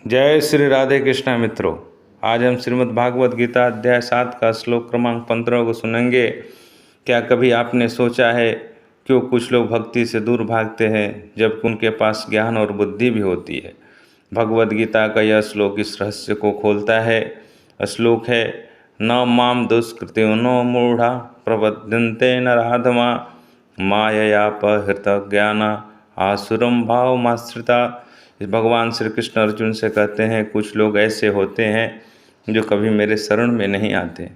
जय श्री राधे कृष्णा मित्रों। आज हम श्रीमद् भागवत गीता अध्याय 7 का श्लोक क्रमांक 15 को सुनेंगे। क्या कभी आपने सोचा है क्यों कुछ लोग भक्ति से दूर भागते हैं जबकि उनके पास ज्ञान और बुद्धि भी होती है। भगवद गीता का यह श्लोक इस रहस्य को खोलता है। श्लोक है, न माम दुष्कृत्यो नो मूढ़ा प्रबध्यन्ते नराधमा माययापहृत ज्ञाना आसुरम भावमाश्रिता। इस भगवान श्री कृष्ण अर्जुन से कहते हैं, कुछ लोग ऐसे होते हैं जो कभी मेरे शरण में नहीं आते।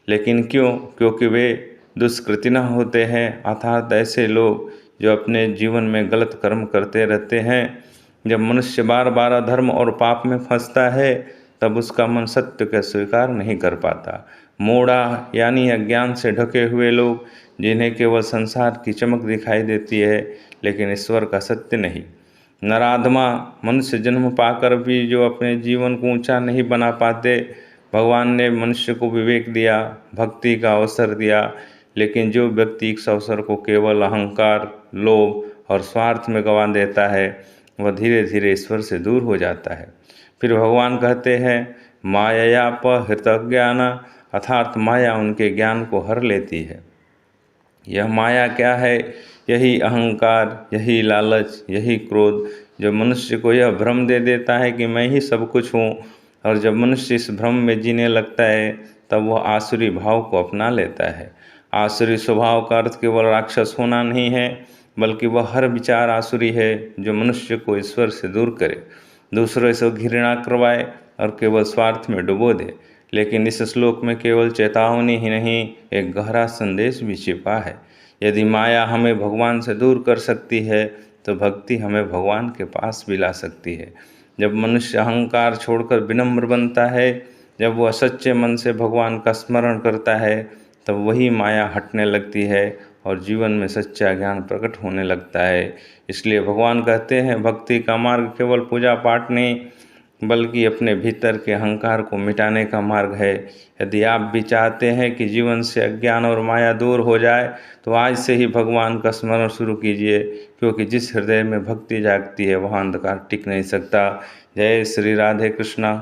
लेकिन क्यों? क्योंकि वे दुष्कृतिना होते हैं, अर्थात ऐसे लोग जो अपने जीवन में गलत कर्म करते रहते हैं। जब मनुष्य बार बार अधर्म और पाप में फंसता है तब उसका मन सत्य का स्वीकार नहीं कर पाता। मूढ़ा यानी अज्ञान से ढके हुए लोग, जिन्हें केवल संसार की चमक दिखाई देती है लेकिन ईश्वर का सत्य नहीं। नराधमा, मनुष्य जन्म पाकर भी जो अपने जीवन को ऊंचा नहीं बना पाते। भगवान ने मनुष्य को विवेक दिया, भक्ति का अवसर दिया, लेकिन जो व्यक्ति इस अवसर को केवल अहंकार, लोभ और स्वार्थ में गंवा देता है वह धीरे धीरे ईश्वर से दूर हो जाता है। फिर भगवान कहते हैं, माययापहृत ज्ञान, अर्थात माया उनके ज्ञान को हर लेती है। यह माया क्या है? यही अहंकार, यही लालच, यही क्रोध, जो मनुष्य को यह भ्रम दे देता है कि मैं ही सब कुछ हूँ। और जब मनुष्य इस भ्रम में जीने लगता है तब वह आसुरी भाव को अपना लेता है। आसुरी स्वभाव का अर्थ केवल राक्षस होना नहीं है, बल्कि वह हर विचार आसुरी है जो मनुष्य को ईश्वर से दूर करे, दूसरों से घृणा करवाए और केवल स्वार्थ में डुबो दे। लेकिन इस श्लोक में केवल चेतावनी ही नहीं, एक गहरा संदेश भी छिपा है। यदि माया हमें भगवान से दूर कर सकती है तो भक्ति हमें भगवान के पास भी ला सकती है। जब मनुष्य अहंकार छोड़कर विनम्र बनता है, जब वह सच्चे मन से भगवान का स्मरण करता है, तब वही माया हटने लगती है और जीवन में सच्चा ज्ञान प्रकट होने लगता है। इसलिए भगवान कहते हैं, भक्ति का मार्ग केवल पूजा पाठ नहीं बल्कि अपने भीतर के अहंकार को मिटाने का मार्ग है। यदि आप भी चाहते हैं कि जीवन से अज्ञान और माया दूर हो जाए तो आज से ही भगवान का स्मरण शुरू कीजिए, क्योंकि जिस हृदय में भक्ति जागती है वहाँ अंधकार टिक नहीं सकता। जय श्री राधे कृष्णा।